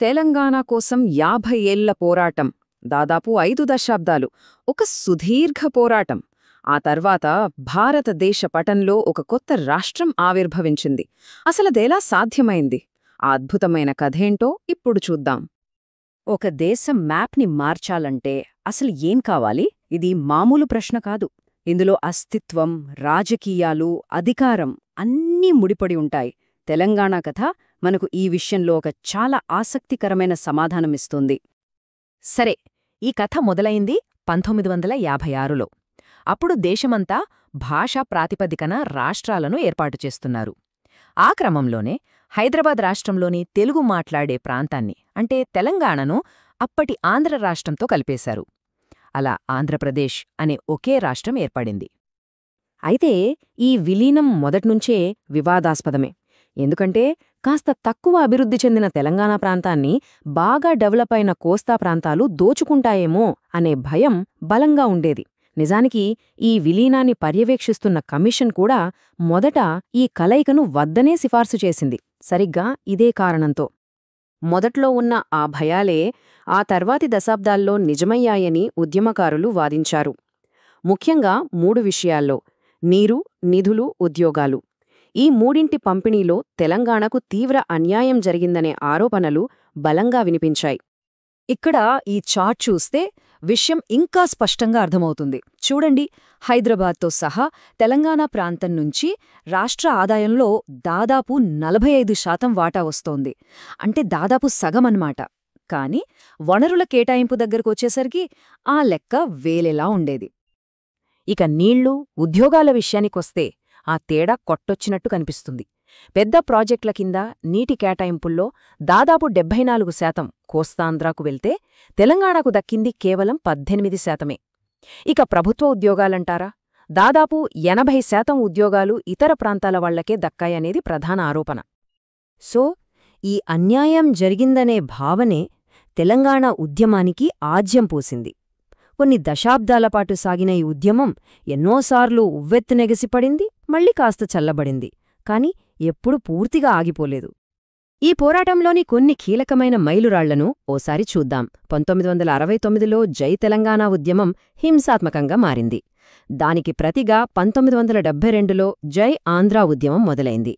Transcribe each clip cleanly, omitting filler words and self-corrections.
తెలంగాణ కోసం 50 ఏళ్ల పోరాటం, దాదాపు 5 దశాబ్దాలు, ఒక సుదీర్ఘ పోరాటం. ఆ తర్వాత భారతదేశ పటంలో ఒక కొత్త రాష్ట్రం ఆవిర్భవించింది. అసలదెలా సాధ్యమైంది? ఆ అద్భుతమైన కథేంటో ఇప్పుడు చూద్దాం. ఒక దేశం మ్యాప్ని మార్చాలంటే అసలు ఏం కావాలి? ఇది మామూలు ప్రశ్న కాదు. ఇందులో అస్తిత్వం, రాజకీయాలు, అధికారం అన్నీ ముడిపడి ఉంటాయి. తెలంగాణ కథ మనకు ఈ విషయంలో ఒక చాలా ఆసక్తికరమైన సమాధానమిస్తుంది. సరే, ఈ కథ మొదలైంది 1956లో. అప్పుడు దేశమంతా భాషా ప్రాతిపదికన రాష్ట్రాలను ఏర్పాటు చేస్తున్నారు. ఆ క్రమంలోనే హైదరాబాద్ రాష్ట్రంలోని తెలుగు మాట్లాడే ప్రాంతాన్ని, అంటే తెలంగాణను, అప్పటి ఆంధ్ర రాష్ట్రంతో కలిపేశారు. అలా ఆంధ్రప్రదేశ్ అనే ఒకే రాష్ట్రం ఏర్పడింది. అయితే ఈ విలీనం మొదట్నుంచే వివాదాస్పదమే. ఎందుకంటే కాస్త తక్కువ అభివృద్ధి చెందిన తెలంగాణ ప్రాంతాన్ని బాగా డెవలప్ అయిన కోస్తా ప్రాంతాలు దోచుకుంటాయేమో అనే భయం బలంగా ఉండేది. నిజానికి ఈ విలీనాన్ని పర్యవేక్షిస్తున్న కమిషన్ కూడా మొదట ఈ కలయికను వద్దనే సిఫార్సు చేసింది, సరిగ్గా ఇదే కారణంతో. మొదట్లో ఉన్న ఆ భయాలే ఆ తర్వాతి దశాబ్దాల్లో నిజమయ్యాయని ఉద్యమకారులు వాదించారు. ముఖ్యంగా 3 విషయాల్లో: నీరు, నిధులు, ఉద్యోగాలు. ఈ మూడింటి పంపిణీలో తెలంగాణకు తీవ్ర అన్యాయం జరిగిందనే ఆరోపణలు బలంగా వినిపించాయి. ఇక్కడ ఈ చార్ట్ చూస్తే విషయం ఇంకా స్పష్టంగా అర్థమవుతుంది. చూడండి, హైదరాబాద్తో సహా తెలంగాణ ప్రాంతం నుంచి రాష్ట్ర ఆదాయంలో దాదాపు 45% వాటా వస్తోంది. అంటే దాదాపు సగమన్నమాట. కాని వనరుల కేటాయింపు దగ్గరకొచ్చేసరికి ఆ లెక్క వేలేలా ఉండేది. ఇక నీళ్లు, ఉద్యోగాల విషయానికొస్తే ఆ తేడా కొట్టొచ్చినట్టు కనిపిస్తుంది. పెద్ద ప్రాజెక్టుల కింద నీటి కేటాయింపుల్లో దాదాపు 74% కోస్తాంధ్రకు వెళ్తే తెలంగాణకు దక్కింది కేవలం 18%. ఇక ప్రభుత్వ ఉద్యోగాలంటారా? దాదాపు 80% ఉద్యోగాలు ఇతర ప్రాంతాల వాళ్లకే దక్కాయనేది ప్రధాన ఆరోపణ. సో ఈ అన్యాయం జరిగిందనే భావనే తెలంగాణ ఉద్యమానికి ఆజ్యం పోసింది. కొన్ని దశాబ్దాలపాటు సాగిన ఈ ఉద్యమం ఎన్నోసార్లు ఉవ్వెత్తునెగసిపడింది, మళ్ళీ కాస్త చల్లబడింది. కాని ఎప్పుడూ పూర్తిగా ఆగిపోలేదు. ఈ పోరాటంలోని కొన్ని కీలకమైన మైలురాళ్లను ఓసారి చూద్దాం. 1969లో జై తెలంగాణ ఉద్యమం హింసాత్మకంగా మారింది. దానికి ప్రతిగా 1972లో జై ఆంధ్రా ఉద్యమం మొదలైంది.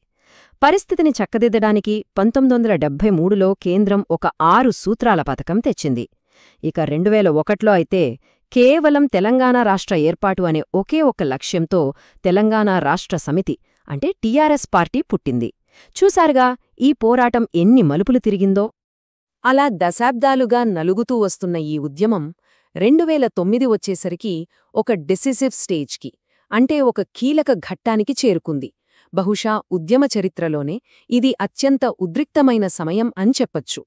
పరిస్థితిని చక్కదిద్దడానికి 1973లో కేంద్రం ఒక 6 సూత్రాల పథకం తెచ్చింది. ఇక 2001లో అయితే కేవలం తెలంగాణ రాష్ట్ర ఏర్పాటు అనే ఒకే ఒక లక్ష్యంతో తెలంగాణ రాష్ట్ర సమితి, అంటే టీఆర్ఎస్ పార్టీ పుట్టింది. చూశారుగా ఈ పోరాటం ఎన్ని మలుపులు తిరిగిందో. అలా దశాబ్దాలుగా నలుగుతూ వస్తున్న ఈ ఉద్యమం 2009 వచ్చేసరికి ఒక డెసిసివ్ స్టేజ్కి, అంటే ఒక కీలక ఘట్టానికి చేరుకుంది. బహుశా ఉద్యమ చరిత్రలోనే ఇది అత్యంత ఉద్రిక్తమైన సమయం అని చెప్పొచ్చు.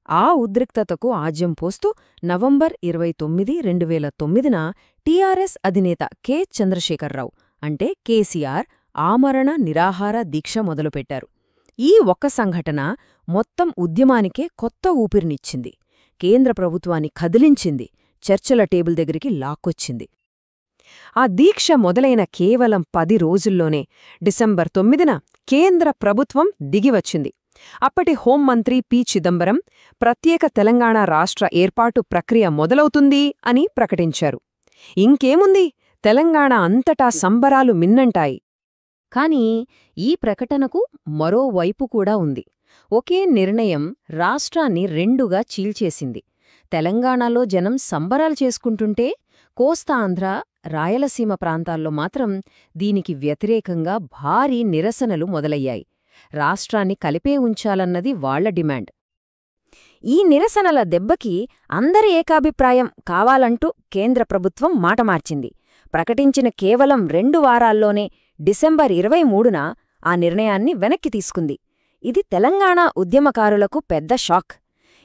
ఆ ఉద్రిక్తతకు ఆజ్యం పోస్తూ నవంబర్ 29, 2009న టీఆర్ఎస్ అధినేత కె. చంద్రశేఖర్రావు, అంటే కేసీఆర్, ఆమరణ నిరాహార దీక్ష మొదలుపెట్టారు. ఈ ఒక్క సంఘటన మొత్తం ఉద్యమానికే కొత్త ఊపిరినిచ్చింది. కేంద్ర ప్రభుత్వాన్ని కదిలించింది, చర్చల టేబుల్ దగ్గరికి లాక్కొచ్చింది. ఆ దీక్ష మొదలైన కేవలం 10 రోజుల్లోనే డిసెంబర్ 9న కేంద్ర ప్రభుత్వం దిగివచ్చింది. అప్పటి హోంమంత్రి పి. చిదంబరం ప్రత్యేక తెలంగాణ రాష్ట్ర ఏర్పాటు ప్రక్రియ మొదలవుతుంది అని ప్రకటించారు. ఇంకేముంది, తెలంగాణ అంతటా సంబరాలు మిన్నంటాయి. కాని ఈ ప్రకటనకు మరో వైపు కూడా ఉంది. ఒకే నిర్ణయం రాష్ట్రాన్ని రెండుగా చీల్చేసింది. తెలంగాణలో జనం సంబరాలు చేసుకుంటుంటే కోస్తా ఆంధ్ర, రాయలసీమ ప్రాంతాల్లో మాత్రం దీనికి వ్యతిరేకంగా భారీ నిరసనలు మొదలయ్యాయి. రాష్ట్రాన్ని కలిపే ఉంచాలన్నది వాళ్ల డిమాండ్. ఈ నిరసనల దెబ్బకి అందరి ఏకాభిప్రాయం కావాలంటూ కేంద్ర ప్రభుత్వం మాట మార్చింది. ప్రకటించిన కేవలం 2 వారాల్లోనే డిసెంబర్ 23న ఆ నిర్ణయాన్ని వెనక్కి తీసుకుంది. ఇది తెలంగాణ ఉద్యమకారులకు పెద్ద షాక్.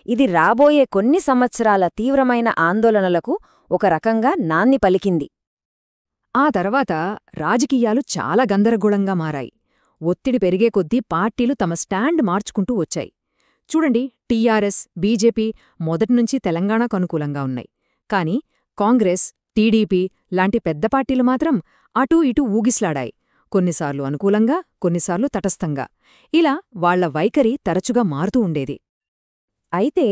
ఇది రాబోయే కొన్ని సంవత్సరాల తీవ్రమైన ఆందోళనలకు ఒక రకంగా నాంది పలికింది. ఆ తర్వాత రాజకీయాలు చాలా గందరగోళంగా మారాయి. ఒత్తిడి పెరిగే కొద్దీ పార్టీలు తమ స్టాండ్ మార్చుకుంటూ వచ్చాయి. చూడండి, టీఆర్ఎస్, బీజేపీ మొదటినుంచి తెలంగాణకు అనుకూలంగా ఉన్నాయి. కాని కాంగ్రెస్, టీడీపీ లాంటి పెద్ద పార్టీలు మాత్రం అటూ ఇటూ ఊగిస్లాడాయి. కొన్నిసార్లు అనుకూలంగా, కొన్నిసార్లు తటస్థంగా. ఇలా వాళ్ల వైఖరి తరచుగా మారుతూ ఉండేది. అయితే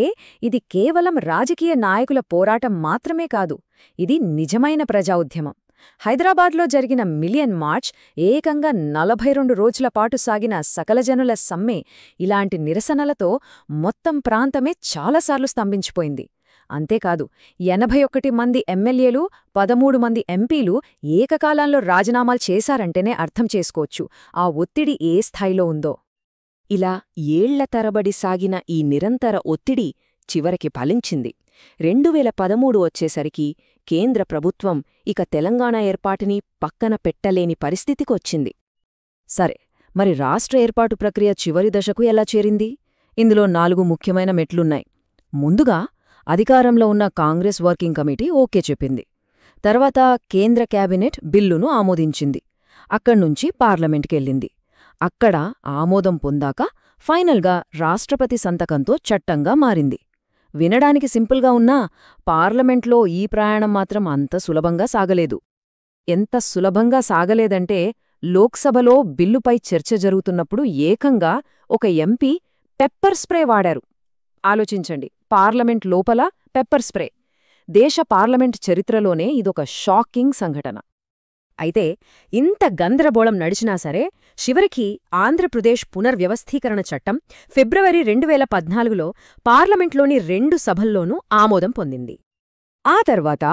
ఇది కేవలం రాజకీయ నాయకుల పోరాటం మాత్రమే కాదు, ఇది నిజమైన ప్రజా ఉద్యమం. హైదరాబాద్లో జరిగిన మిలియన్ మార్చ్, ఏకంగా 42 రోజుల పాటు సాగిన సకలజనుల సమ్మె, ఇలాంటి నిరసనలతో మొత్తం ప్రాంతమే చాలాసార్లు స్తంభించిపోయింది. అంతేకాదు, 81 మంది ఎమ్మెల్యేలు, 13 మంది ఎంపీలు ఏకకాలంలో రాజీనామాలు చేశారంటేనే అర్థం చేసుకోవచ్చు ఆ ఒత్తిడి ఏ స్థాయిలో ఉందో. ఇలా ఏళ్ల తరబడి సాగిన ఈ నిరంతర ఒత్తిడి చివరికి ఫలించింది. 2013 వచ్చేసరికి కేంద్ర ప్రభుత్వం ఇక తెలంగాణ ఏర్పాటుని పక్కన పెట్టలేని పరిస్థితికొచ్చింది. సరే, మరి రాష్ట్ర ఏర్పాటు ప్రక్రియ చివరి దశకు ఎలా చేరింది? ఇందులో 4 ముఖ్యమైన మెట్లున్నాయి. ముందుగా, అధికారంలో ఉన్న కాంగ్రెస్ వర్కింగ్ కమిటీ ఓకే చెప్పింది. తర్వాత కేంద్ర కేబినెట్ బిల్లును ఆమోదించింది. అక్కడ్నుంచి పార్లమెంట్కెళ్ళింది. అక్కడ ఆమోదం పొందాక ఫైనల్గా రాష్ట్రపతి సంతకంతో చట్టంగా మారింది. వినడానికి సింపుల్గా ఉన్నా పార్లమెంట్లో ఈ ప్రయాణం మాత్రం అంత సులభంగా సాగలేదు. ఎంత సులభంగా సాగలేదంటే, లోక్సభలో బిల్లుపై చర్చ జరుగుతున్నప్పుడు ఏకంగా ఒక ఎంపీ పెప్పర్ స్ప్రే వాడారు. ఆలోచించండి, పార్లమెంట్ లోపల పెప్పర్ స్ప్రే. దేశ పార్లమెంట్ చరిత్రలోనే ఇదొక షాకింగ్ సంఘటన. అయితే ఇంత గందరగోళం నడిచినా సరే, చివరికి ఆంధ్రప్రదేశ్ పునర్వ్యవస్థీకరణ చట్టం ఫిబ్రవరి 2014లో పార్లమెంట్లోని 2 సభల్లోనూ ఆమోదం పొందింది. ఆ తర్వాత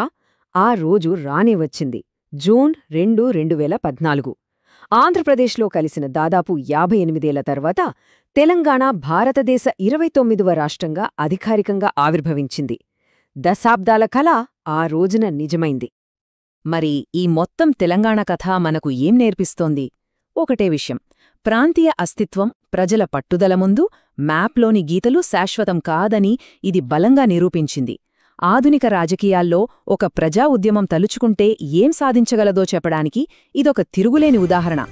ఆ రోజు రానే వచ్చింది, జూన్ 2, 2014. ఆంధ్రప్రదేశ్లో కలిసిన దాదాపు 58 ఏళ్ల తర్వాత తెలంగాణ భారతదేశ 29వ రాష్ట్రంగా అధికారికంగా ఆవిర్భవించింది. దశాబ్దాల కల ఆ రోజున నిజమైంది. మరి ఈ మొత్తం తెలంగాణ కథ మనకు ఏం నేర్పిస్తోంది? ఒకటే విషయం, ప్రాంతీయ అస్తిత్వం, ప్రజల పట్టుదల ముందు మ్యాప్లోని గీతలు శాశ్వతం కాదని ఇది బలంగా నిరూపించింది. ఆధునిక రాజకీయాల్లో ఒక ప్రజా ఉద్యమం తలుచుకుంటే ఏం సాధించగలదో చెప్పడానికి ఇదొక తిరుగులేని ఉదాహరణ.